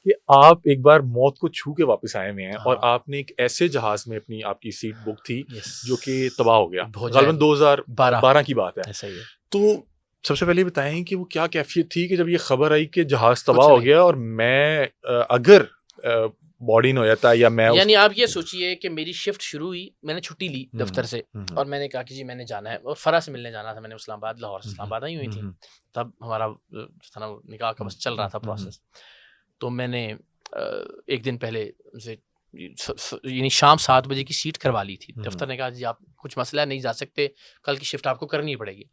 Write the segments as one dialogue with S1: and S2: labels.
S1: कि आप एक बार मौत को छू के वापस आए हुए हैं और
S2: हाँ।
S1: आपने एक ऐसे जहाज में अपनी आपकी सीट बुक थी
S2: यस,
S1: जो कि तबाह हो गया,
S2: भोजा
S1: गालिबन 2012 की बात है।
S2: ऐसा ही है।
S1: तो सबसे पहले बताएं कि वो क्या कैफियत थी कि जब ये खबर आई कि जहाज तबाह
S2: कुछ
S1: हो
S2: नहीं,
S1: गया और मैं अगर बॉडी न हो जाता या मैं
S2: यानी आप ये सोचिए कि मेरी शिफ्ट शुरू हुई, मैंने छुट्टी ली दफ्तर से
S1: हम्म,
S2: और मैंने कहा कि जी मैंने जाना है, और फरा से मिलने जाना था, मैंने इस्लामाबाद, लाहौर से इस्लामाबाद आई हुई थी, तब हमारा जो था ना वो निकाह का बस चल रहा था प्रोसेस। तो मैंने एक दिन पहले उनसे यानी शाम 7 बजे की सीट करवा ली थी। दफ्तर ने कहा जी आप कुछ मसला नहीं जा सकते, कल की शिफ्ट आपको करनी पड़ेगी।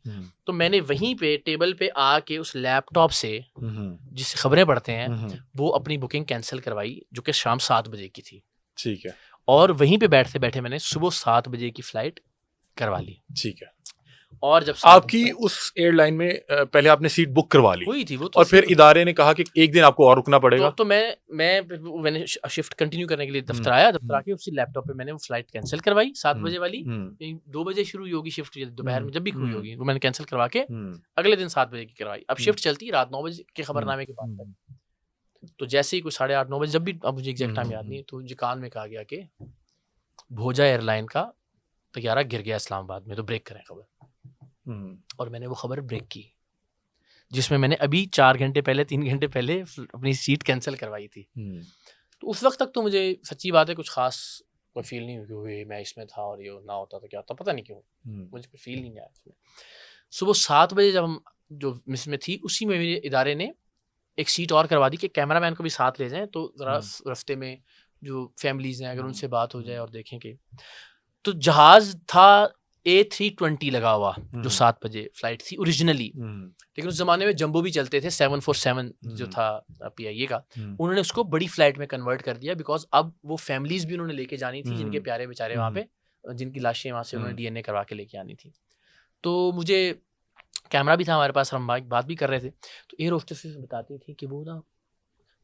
S2: तो मैंने वहीं पे टेबल पे आके उस लैपटॉप से जिससे खबरें पढ़ते हैं वो अपनी बुकिंग कैंसिल करवाई, जो कि शाम 7 बजे की थी।
S1: ठीक है,
S2: और वहीं पे बैठते बैठे मैंने सुबह 7 बजे की फ्लाइट करवा ली।
S1: ठीक है।
S2: और जब
S1: आपकी उस एयरलाइन में पहले आपने सीट बुक करवा ली
S2: हुई थी वो तो
S1: और फिर इदारे ने कहा कि एक दिन आपको और रुकना पड़ेगा।
S2: तो मैंने शिफ्ट कंटिन्यू करने के लिए दफ्तर आया। दफ्तर आके उसी लैपटॉप पे मैंने वो फ्लाइट कैंसिल करवाई 7 बजे वाली। 2 बजे शुरू होगी शिफ्ट, दोपहर में जब भी हुई होगी, वो मैंने कैंसिल करवा के अगले दिन 7 बजे की करवाई। अब शिफ्ट चलती रात 9 बजे के खबरनामे के बाद तक। तो जैसे ही कुछ 8:30-9 बजे, जब भी, अब मुझे एग्जैक्ट टाइम याद नहीं, तो मुझे कान में कहा गया कि भोजा एयरलाइन का तैयारा गिर गया इस्लामाबाद में, तो ब्रेक करें खबर। और मैंने वो खबर ब्रेक की, जिसमें मैंने अभी 4 घंटे पहले 3 घंटे पहले अपनी सीट कैंसिल करवाई थी। तो उस वक्त तक तो मुझे सच्ची बात है कुछ खास कोई फील नहीं हुई, मैं इसमें था और ये ना होता तो क्या होता, पता नहीं क्यों मुझे कोई फील नहीं आया इसमें। सुबह 7 बजे जब हम जो मिस में थी, उसी में मेरे इदारे ने एक सीट और करवा दी कि कैमरामैन को भी साथ ले जाएं, तो ज़रा रास्ते में जो फैमिलीज हैं अगर उनसे बात हो जाए और देखें कि। तो जहाज़ था A320 लगा हुआ, जो 7 बजे फ्लाइट थी ओरिजिनली, लेकिन उस जमाने में जंबो भी चलते थे, 747 जो था PIA का, उन्होंने उसको बड़ी फ्लाइट में कन्वर्ट कर दिया, बिकॉज अब वो फैमिलीज भी उन्होंने लेके जानी थी, जिनके प्यारे बेचारे वहाँ पे, जिनकी लाशें वहाँ से उन्होंने DNA करवा के लेके आनी थी। तो मुझे कैमरा भी था हमारे पास, हम बात भी कर रहे थे। तो एयर होस्टेस बताती थी कि वो ना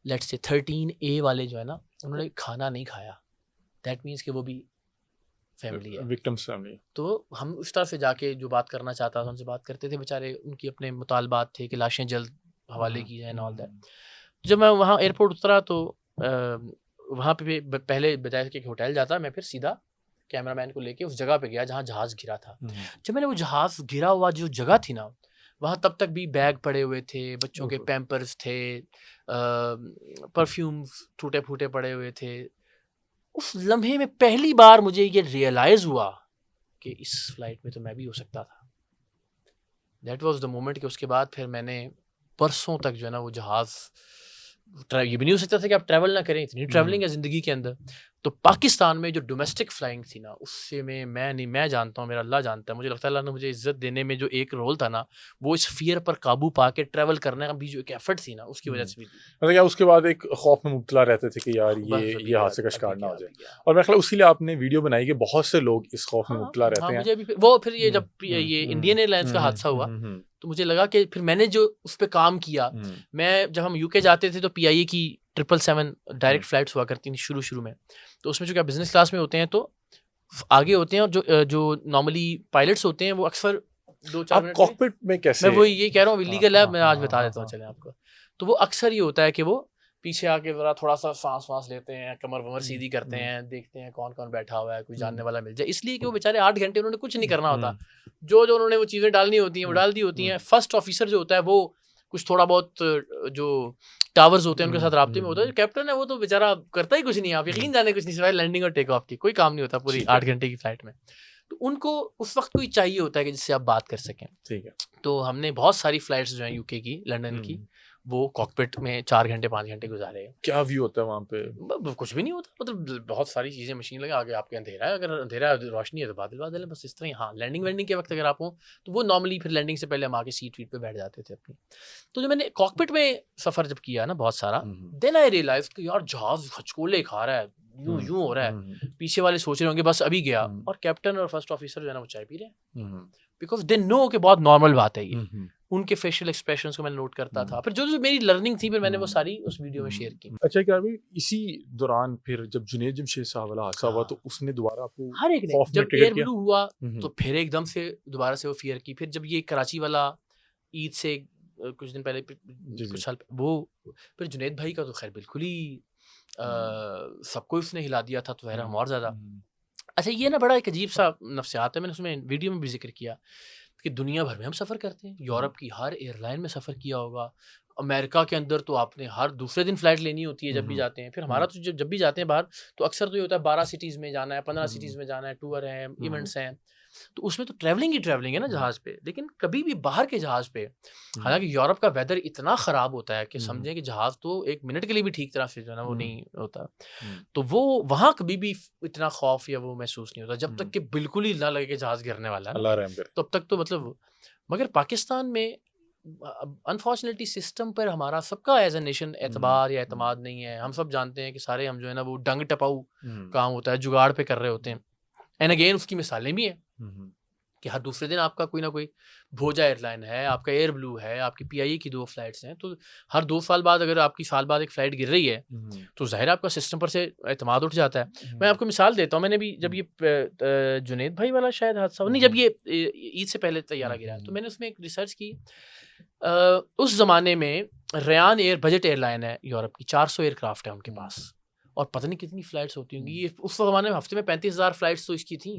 S2: लेट्स से 13A वाले जो है ना, उन्होंने खाना नहीं खाया, दैट मीन्स कि वो भी फैमिली है,
S1: विक्टिम्स फैमिली।
S2: तो हम उस तरफ से जाके जो बात करना चाहता था उनसे बात करते थे, बेचारे उनकी अपने मुतालबात थे कि लाशें जल्द हवाले की जाए, ऑल दैट। जब मैं वहाँ एयरपोर्ट उतरा तो वहाँ पे पहले बजाय कि होटल जाता, मैं फिर सीधा कैमरामैन को लेके उस जगह पे गया जहाँ जहाज़ गिरा था। जब मैंने वो जहाज़ गिरा हुआ जो जगह थी ना, वहाँ तब तक भी बैग पड़े हुए थे, बच्चों के पैम्पर्स थे, परफ्यूम्स टूटे फूटे पड़े हुए थे। उस लम्हे में पहली बार मुझे ये रियलाइज़ हुआ कि इस फ्लाइट में तो मैं भी हो सकता था। दैट वाज द मोमेंट कि उसके बाद फिर मैंने परसों तक जो है ना वो जहाज़, ये भी नहीं हो सकता था कि आप ट्रैवल ना करें, इतनी ट्रैवलिंग है ज़िंदगी के अंदर। तो पाकिस्तान में जो डोमेस्टिक फ्लाइंग थी ना, उससे में मैं नहीं, मैं जानता हूँ, मेरा अल्लाह जानता है, मुझे लगता है अल्लाह ने मुझे इज़्ज़त देने में जो एक रोल था ना, वो इस फ़ियर पर काबू पा के ट्रैवल करने का भी जो एक एफर्ट थी ना, उसकी वजह से भी थी।
S1: मतलब क्या उसके बाद एक खौफ में मुब्तला रहते थे कि यार
S2: बस
S1: ये हाथ से का शिकार ना हो जाए, और मेरे ख्याल उसी लिए आपने वीडियो बनाई कि बहुत से लोग इस खौफ में मुब्तला रहते हैं।
S2: मुझे भी वो फिर ये जब ये इंडियन एयरलाइंस का हादसा हुआ, तो मुझे लगा कि फिर मैंने जो उस पर काम किया, मैं जब हम यूके जाते थे तो PIA की 777 डायरेक्ट फ्लाइट्स हुआ करती थी शुरू में। तो उसमें जो बिजनेस क्लास में होते हैं तो आगे होते हैं, और जो नॉर्मली पायलट्स होते हैं वो अक्सर 2-4 मिनट
S1: कॉकपिट में कैसे,
S2: मैं वही ये कह रहा हूँ, इलीगल है, मैं आज बता देता हूँ चले आपको। तो वो अक्सर ये होता है कि वो पीछे आके जरा थोड़ा सा सांस लेते हैं, कमर वमर सीधी करते हैं, देखते हैं कौन कौन बैठा हुआ है, कोई जानने वाला मिल जाए, इसलिए कि वो बेचारे 8 घंटे उन्होंने कुछ नहीं करना होता, जो उन्होंने वो चीज़ें डालनी होती हैं वो डाल दी होती हैं। फर्स्ट ऑफिसर जो होता है वो कुछ थोड़ा बहुत जो टावर्स होते हैं उनके साथ राब्ते में होता है, जो कैप्टन है वो तो बेचारा करता ही कुछ नहीं, आप यकीन जाने कुछ नहीं, सिवाय लैंडिंग और टेक ऑफ की कोई काम नहीं होता पूरी 8 घंटे की फ्लाइट में। तो उनको उस वक्त कोई चाहिए होता है कि जिससे आप बात कर सकें।
S1: ठीक है।
S2: तो हमने बहुत सारी फ्लाइट्स जो हैं यूके की, लंदन की, वो कॉकपिट में 4 घंटे 5 घंटे गुजारे।
S1: क्या व्यू होता है वहाँ पे?
S2: कुछ भी नहीं होता, मतलब बहुत सारी चीज़ें, मशीन लगा आगे आपके, अंधेरा है, अगर अंधेरा है रोशनी है तो बादल है, बस इस तरह ही। हाँ, लैंडिंग के वक्त अगर आप हो तो वो नॉर्मली फिर लैंडिंग से पहले हम आके सीट वीट पे बैठ जाते थे अपनी। तो जो मैंने कॉकपिट में सफ़र जब किया ना बहुत सारा, देन आई रियलाइज कि यार जहाज़ हचकोले खा रहा है, यूं हो रहा है, पीछे वाले सोच रहे होंगे बस अभी गया, और कैप्टन और फर्स्ट ऑफिसर जो है ना वो चाय पी रहे हैं, बिकॉज दे नो कि बहुत नॉर्मल बात है ये। उनके फेशियल एक्सप्रेशंस को मैं नोट करता था, फिर जो मेरी लर्निंग थी फिर मैंने वो सारी उस वीडियो में शेयर की।
S1: अच्छा क्या भाई, इसी दौरान फिर जब जुनेद जमशेद साहब वाला हादसा हुआ तो उसने दोबारा आपको
S2: हर एक ने, जब एयर ब्लू हुआ तो फिर एकदम से दोबारा से वो फियर की। फिर जब ये कराची वाला ईद से कुछ दिन पहले
S1: जी,
S2: कुछ
S1: जी।
S2: साल वो फिर जुनैद भाई का तो खैर बिल्कुल ही सबको उसने हिला दिया था, तो ज़ाहिर हम और ज़्यादा। अच्छा, ये ना बड़ा एक अजीब सा नफ्सियात है, मैंने उसमें वीडियो में भी जिक्र किया कि दुनिया भर में हम सफ़र करते हैं, यूरोप की हर एयरलाइन में सफ़र किया होगा, अमेरिका के अंदर तो आपने हर दूसरे दिन फ़्लाइट लेनी होती है जब भी जाते हैं। फिर हमारा तो जब भी जाते हैं बाहर, तो अक्सर तो ये होता है 12 सिटीज़ में जाना है, 15 सिटीज़ में जाना है, टूर हैं, इवेंट्स हैं, तो उसमें तो ट्रैवलिंग ही ट्रैवलिंग है ना जहाज़ पे। लेकिन कभी भी बाहर के जहाज़ पे, हालांकि यूरोप का वेदर इतना ख़राब होता है कि समझें कि जहाज़ तो एक मिनट के लिए भी ठीक तरह से जो है ना वो नहीं होता, तो वो वहाँ कभी भी इतना खौफ या वो महसूस नहीं होता जब तक कि बिल्कुल ही ना लगे कि जहाज़ गिरने वाला है ना,
S1: अल्लाह रहम करे।
S2: तब तक तो मतलब। मगर पाकिस्तान में अनफॉर्चुनेटली सिस्टम पर हमारा सबका एज ए नेशन एतबार या एतमाद नहीं है। हम सब जानते हैं कि सारे हम जो है ना वो डंग टपाऊ काम होता है, जुगाड़ पे कर रहे होते हैं। एंड अगेन उसकी मिसालें भी हैं कि हर दूसरे दिन आपका कोई ना कोई भोजा एयरलाइन है, आपका एयर ब्लू है, आपकी पीआईए की 2 फ्लाइट्स हैं, तो हर 2 साल बाद अगर आपकी साल बाद एक फ़्लाइट गिर रही है, तो ज़ाहिर है आपका सिस्टम पर से एतमाद उठ जाता है। मैं आपको मिसाल देता हूँ, मैंने भी जब ये जुनैद भाई वाला शायद हादसा नहीं, जब ये ईद से पहले तैयारा गिरा, तो मैंने उसमें एक रिसर्च की। उस ज़माने में रयान एयर बजट एयरलाइन है यूरोप की, 400 एयरक्राफ्ट है उनके पास, और पता नहीं कितनी फ़्लाइट्स होती होंगी। ये उस ज़माने में हफ़्ते में 35,000 फ़्लाइट्स तो इसकी थी,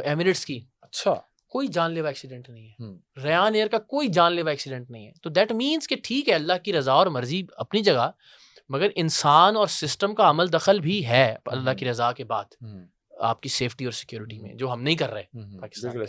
S2: एमिरेट्स की।
S1: अच्छा।
S2: कोई जानलेवा एक्सीडेंट नहीं है, रयान एयर का कोई जानलेवा एक्सीडेंट नहीं है। तो दैट मीन्स कि ठीक है, अल्लाह की रज़ा और मर्जी अपनी जगह, मगर इंसान और सिस्टम का अमल दखल भी है अल्लाह की रज़ा के बाद आपकी सेफ्टी और सिक्योरिटी में, जो हम नहीं कर रहे पाकिस्तान
S1: बिल्कुल
S2: में।
S1: ऐसे